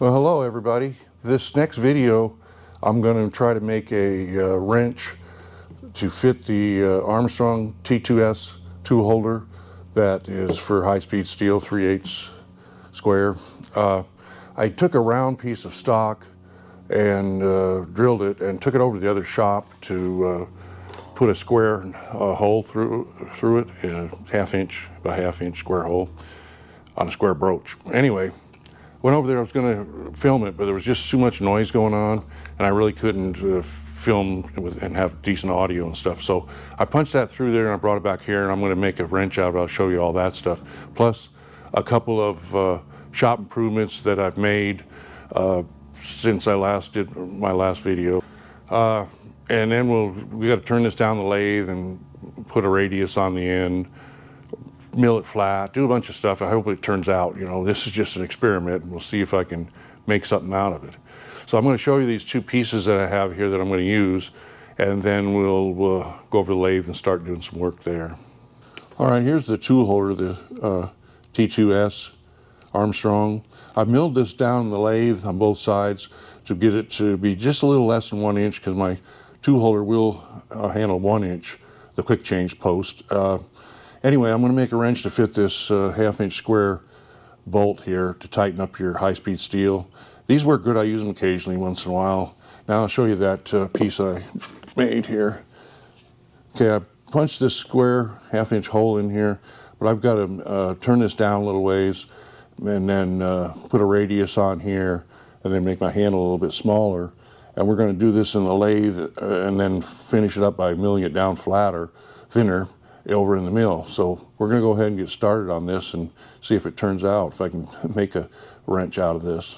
Well, hello everybody. This next video I'm going to try to make a wrench to fit the Armstrong T2S tool holder that is for high-speed steel 3/8 square. I took a round piece of stock and drilled it and took it over to the other shop to put a square hole through it, a half-inch by half-inch square hole on a square broach. Anyway, went over there, I was going to film it, but there was just too much noise going on, and I really couldn't film and have decent audio and stuff. So I punched that through there and I brought it back here, and I'm going to make a wrench out of it. I'll show you all that stuff. Plus a couple of shop improvements that I've made since I last did my last video. And then we got to turn this down the lathe and put a radius on the end, mill it flat, do a bunch of stuff. I hope it turns out, you know, this is just an experiment, and we'll see if I can make something out of it. So I'm going to show you these two pieces that I have here that I'm going to use, and then we'll go over the lathe and start doing some work there. All right, here's the tool holder, the T2S Armstrong. I milled this down the lathe on both sides to get it to be just a little less than 1 inch, because my tool holder will handle 1 inch, the quick change post. Anyway, I'm going to make a wrench to fit this half-inch square bolt here to tighten up your high-speed steel. These work good. I use them occasionally once in a while. Now I'll show you that piece I made here. Okay, I punched this square half-inch hole in here, but I've got to turn this down a little ways and then put a radius on here and then make my handle a little bit smaller. And we're going to do this in the lathe and then finish it up by milling it down flatter, thinner, over in the mill. So we're going to go ahead and get started on this and see if it turns out, if I can make a wrench out of this.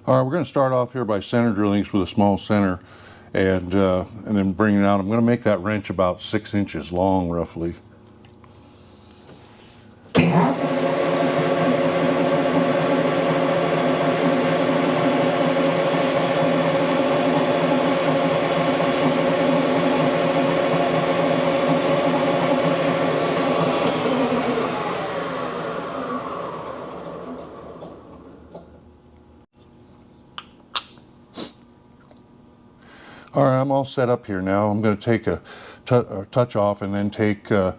All right, we're going to start off here by center drilling with a small center and then bring it out. I'm going to make that wrench about 6 inches long, roughly. All right, I'm all set up here now. I'm going to take a touch off and then take a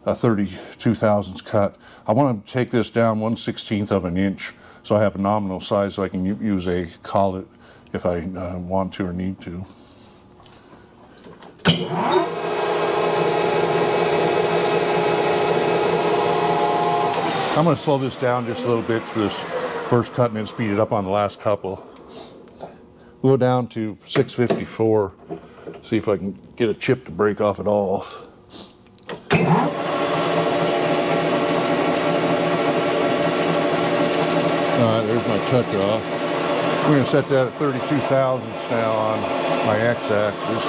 32 thousandths cut. I want to take this down 1/16 of an inch so I have a nominal size so I can use a collet if I want to or need to. I'm going to slow this down just a little bit for this first cut and then speed it up on the last couple. We'll go down to 654, see if I can get a chip to break off at all. Alright, there's my touch off. We're going to set that at 32 thousandths now on my x-axis.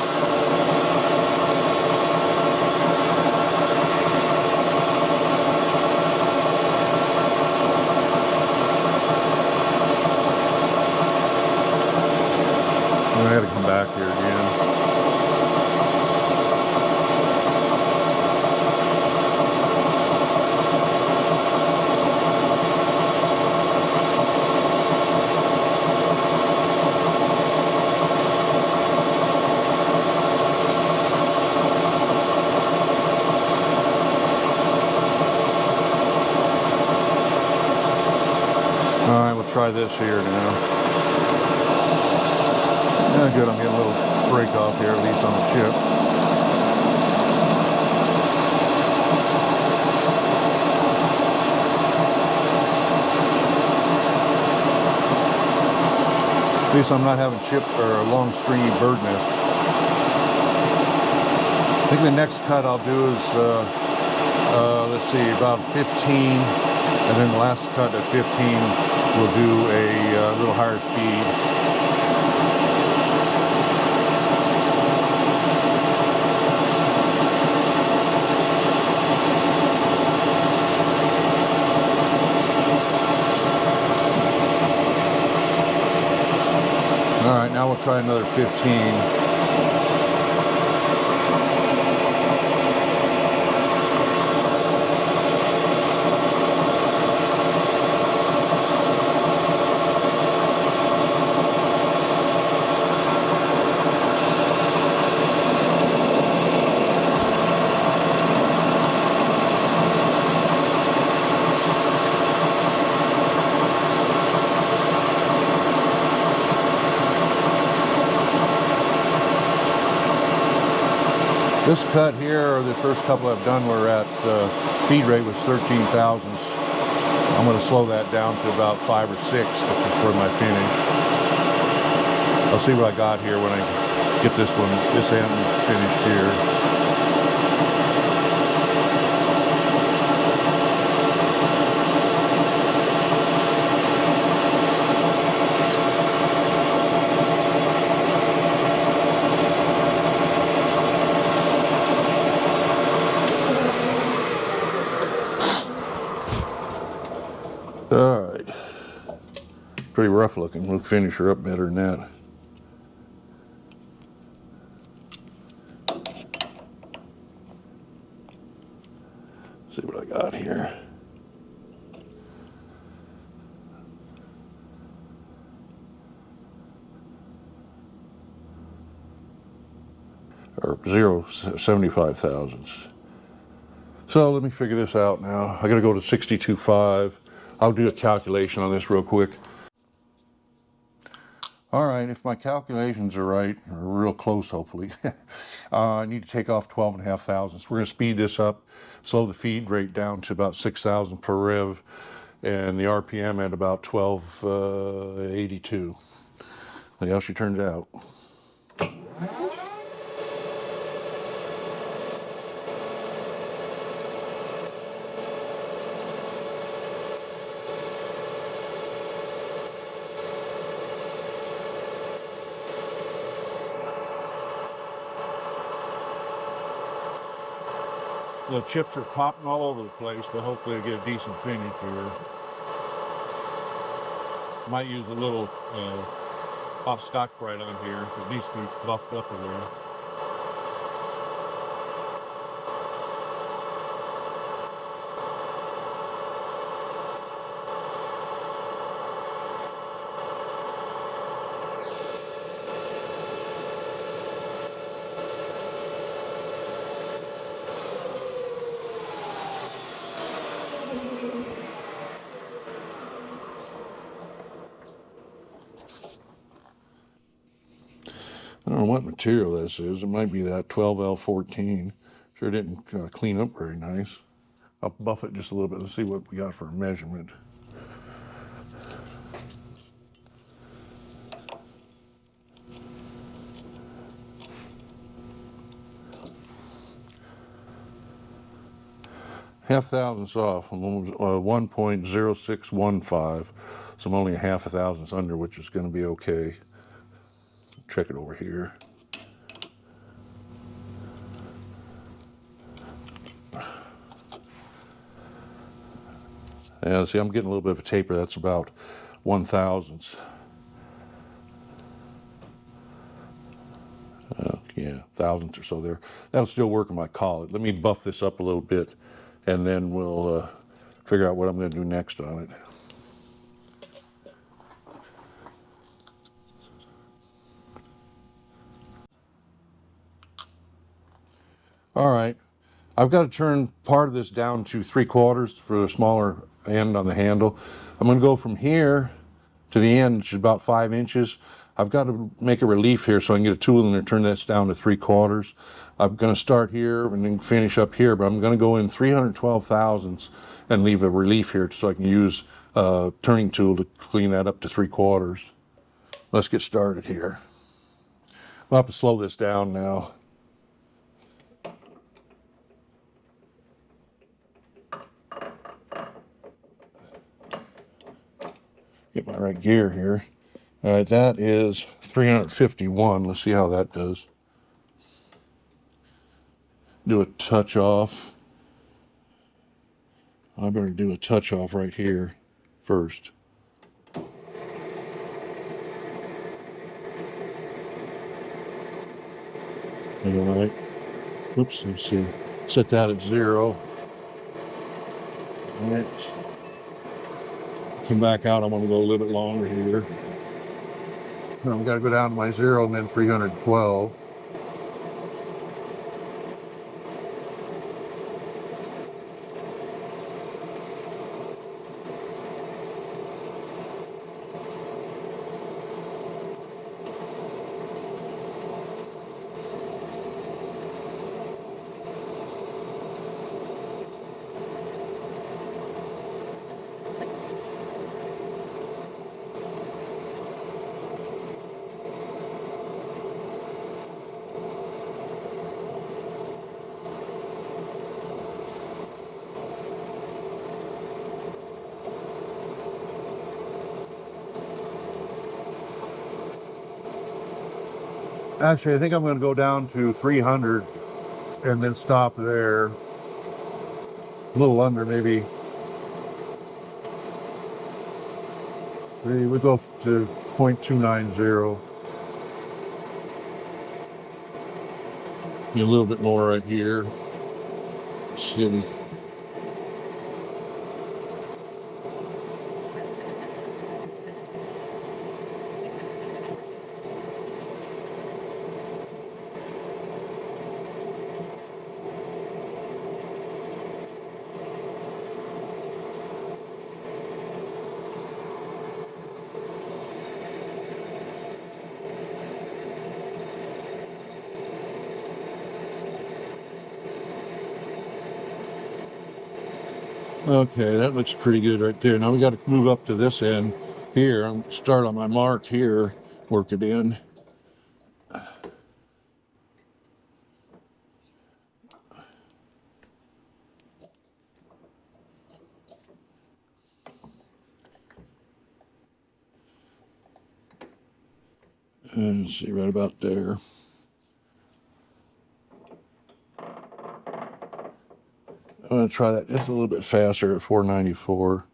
I had to come back here again. All right, we'll try this here now. Yeah, good, I'm getting a little break off here, at least on the chip. At least I'm not having chip or a long stringy bird nest. I think the next cut I'll do is, let's see, about 15, and then the last cut at 15 we'll do a little higher speed. All right, now we'll try another 15. This cut here, or the first couple I've done, were at feed rate was 13 thousandths. I'm going to slow that down to about 5 or 6 for my finish. I'll see what I got here when I get this end finished here. All right, pretty rough looking. We'll finish her up better than that. See what I got here. Or 0.75 thousandths. So let me figure this out now. I got to go to 62.5. I'll do a calculation on this real quick. All right, if my calculations are right, or real close hopefully, I need to take off 12.5 thousandths. We're going to speed this up, slow the feed rate down to about 6,000 per rev, and the RPM at about 1282. See how she turns out. The chips are popping all over the place, but hopefully I'll get a decent finish here. Might use a little pop Scotch Brite on here, at least it's buffed up a little. I don't know what material this is. It might be that 12L14. Sure didn't clean up very nice. I'll buff it just a little bit. Let's see what we got for a measurement. Half thousandths off, 1.0615. So I'm only a half a thousandths under, which is going to be okay. Check it over here. Yeah, see, I'm getting a little bit of a taper. That's about 1 thousandths. Yeah, thousandths or so there. That'll still work on my collet. Let me buff this up a little bit, and then we'll figure out what I'm going to do next on it. All right, I've got to turn part of this down to 3/4 for the smaller end on the handle. I'm going to go from here to the end, which is about 5 inches. I've got to make a relief here so I can get a tool in there and turn this down to 3/4. I'm going to start here and then finish up here, but I'm going to go in 312 thousandths and leave a relief here so I can use a turning tool to clean that up to 3/4. Let's get started here. I'll have to slow this down now. Get my right gear here. All right, that is 351. Let's see how that does. Do a touch off. I better do a touch off right here first. All right. Oops, let's see. Set that at 0. All right. Come back out. I'm going to go a little bit longer here. I've got to go down to my 0 and then 312. Actually, I think I'm going to go down to 300 and then stop there. A little under, maybe. We go to 0.290. A little bit more right here. See. Okay, that looks pretty good right there. Now we got to move up to this end here. I'm start on my mark here, work it in. And let's see, right about there. I'm going to try that just a little bit faster at 494.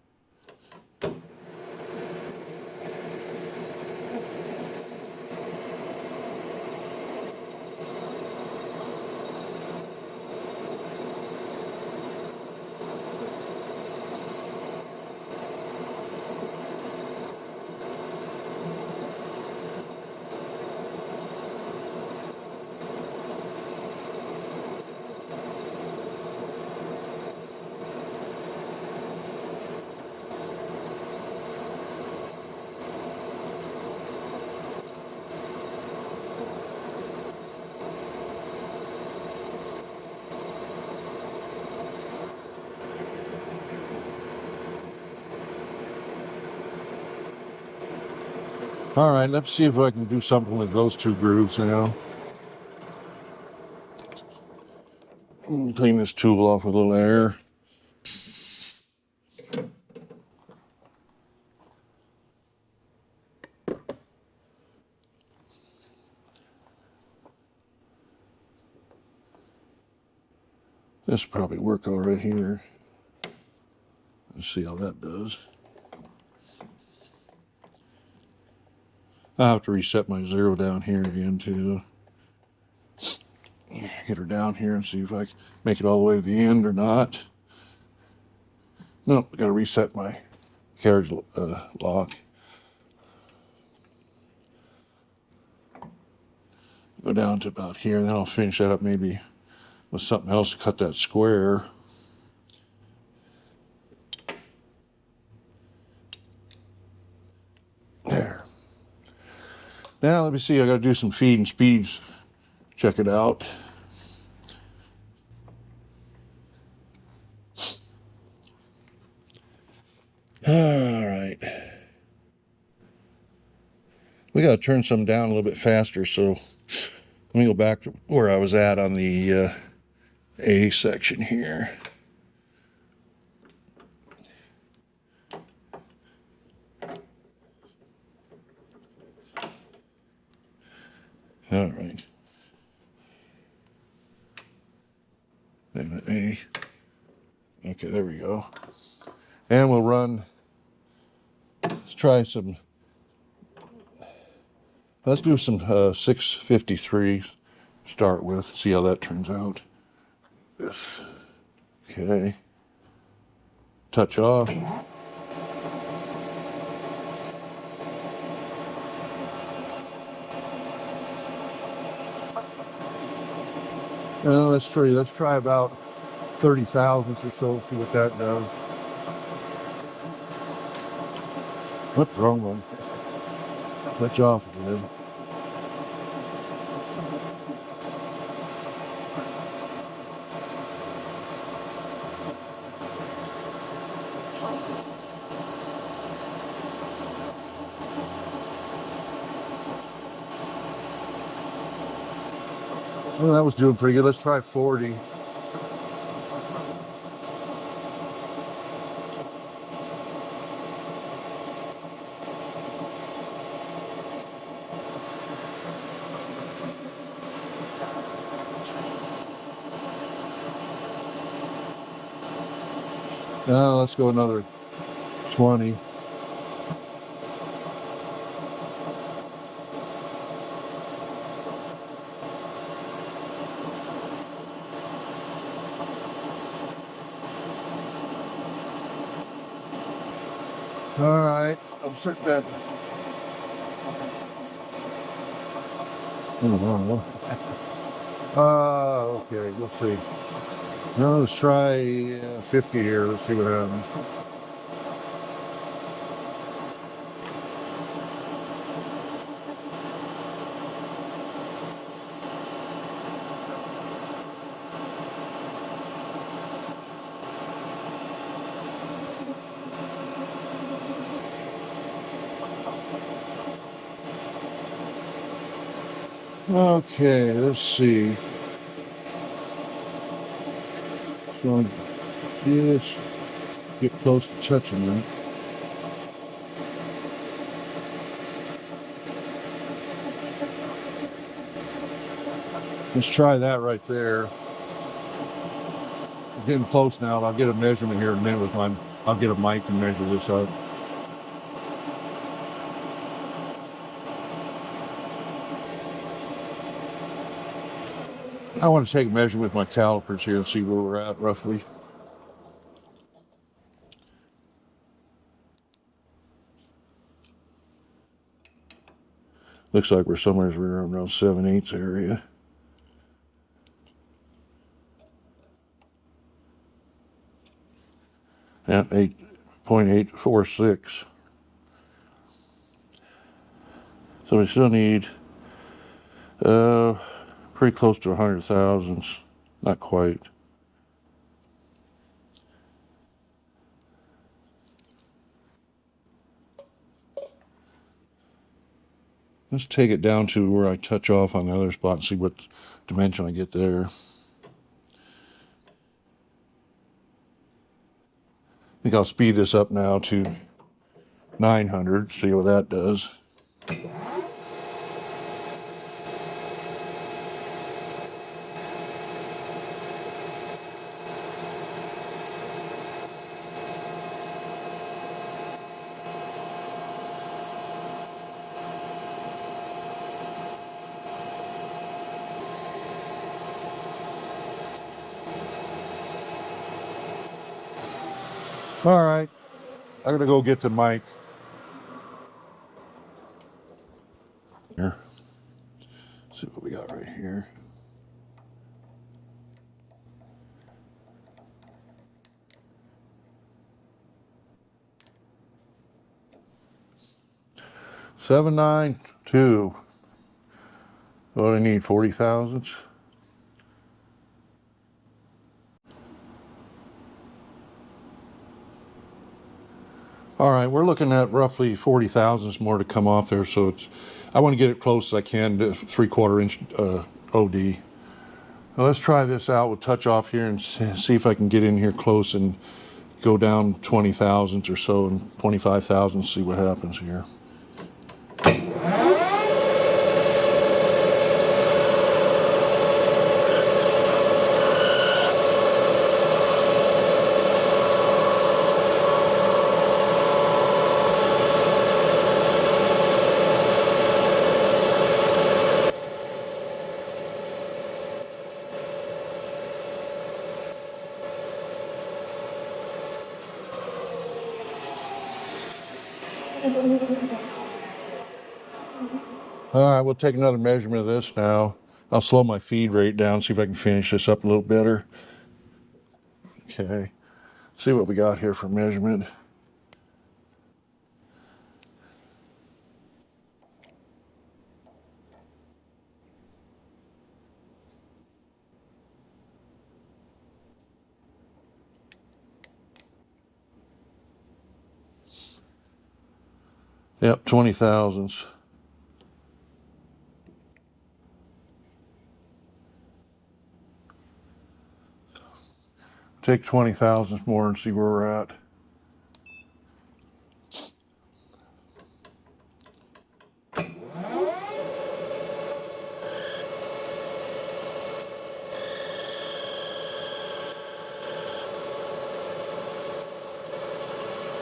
All right, let's see if I can do something with those two grooves now. Clean this tool off with a little air. This will probably work all right here. Let's see how that does. I'll have to reset my zero down here again too. Get her down here and see if I can make it all the way to the end or not. Nope, I gotta reset my carriage lock. Go down to about here, and then I'll finish that up maybe with something else to cut that square. There. Now let me see, I gotta do some feed and speeds. Check it out. All right. We gotta turn some down a little bit faster, so let me go back to where I was at on the A section here. All right. And A. Okay, there we go. And we'll run, let's try some, let's do some 653s start with, see how that turns out. This, okay. Touch off. Let's try about 30 thousandths or so, see what that does. What's wrong one? Touch off again. Well, that was doing pretty good. Let's try 40. Now let's go another 20. All right, I'll set that. Okay, let's see. Now let's try 50 here. Let's see what happens. Okay, let's see. So see this, get close to touching that. Let's try that right there. We're getting close now. I'll get a measurement here in a minute with my. I'll get a mic and measure this up. I want to take a measurement with my calipers here and see where we're at roughly. Looks like we're somewhere around 7/8 area. At 8.846. So we still need pretty close to 100 thousandths. Not quite. Let's take it down to where I touch off on the other spot and see what dimension I get there. I think I'll speed this up now to 900, see what that does. All right, I'm gonna go get the mic. Here, see what we got right here. $792. What do I need? 40 thousandths. All right, we're looking at roughly 40 thousandths more to come off there, so it's. I want to get it close as I can to 3/4 inch OD. Now let's try this out. We'll touch off here and see if I can get in here close and go down 20 thousandths or so and 25 thousandths, see what happens here. All right, we'll take another measurement of this now. I'll slow my feed rate down, see if I can finish this up a little better. Okay, see what we got here for measurement. Yep, 20 thousandths. Take 20 thousandths more and see where we're at.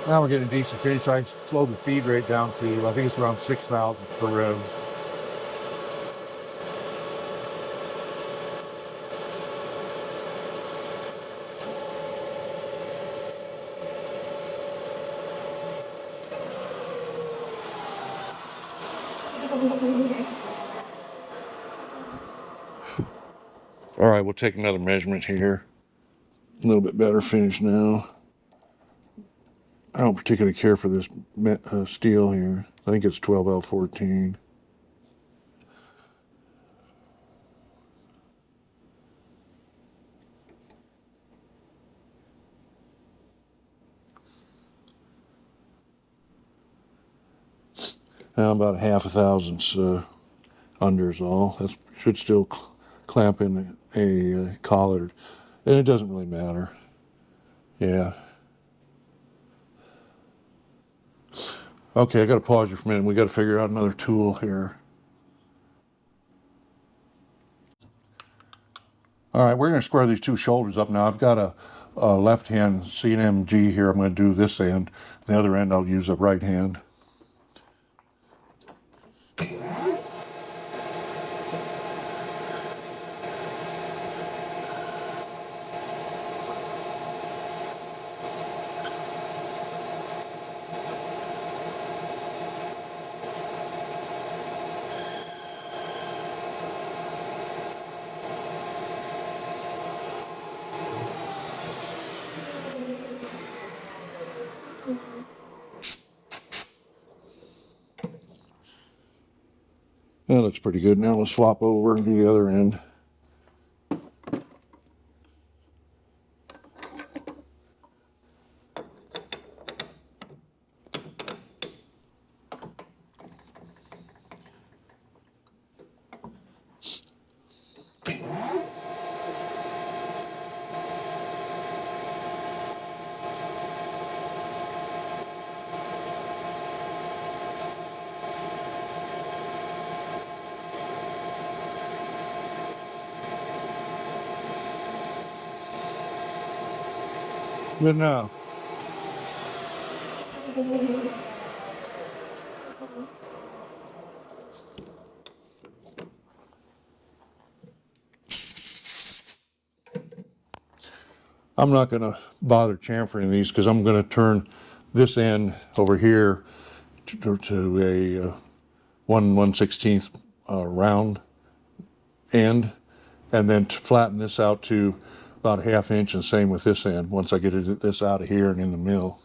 Now we're getting a decent finish. So I slowed the feed rate down to, I think it's around 6,000 per rev. All right, we'll take another measurement here. A little bit better finish now. I don't particularly care for this steel here. I think it's 12L14. Now about half a thousandths under is all. That should still clamp in a collar, and it doesn't really matter. Yeah. Okay, I got to pause you for a minute. We got to figure out another tool here. All right, we're going to square these two shoulders up now. I've got a left hand CNMG here. I'm going to do this end. The other end I'll use a right hand. That looks pretty good. Now let's swap over and do the other end. Good now. I'm not going to bother chamfering these because I'm going to turn this end over here to a 1/116th round end, and then to flatten this out to about a ½ inch, and same with this end once I get this out of here and in the mill.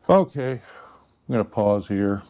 Okay, I'm going to pause here.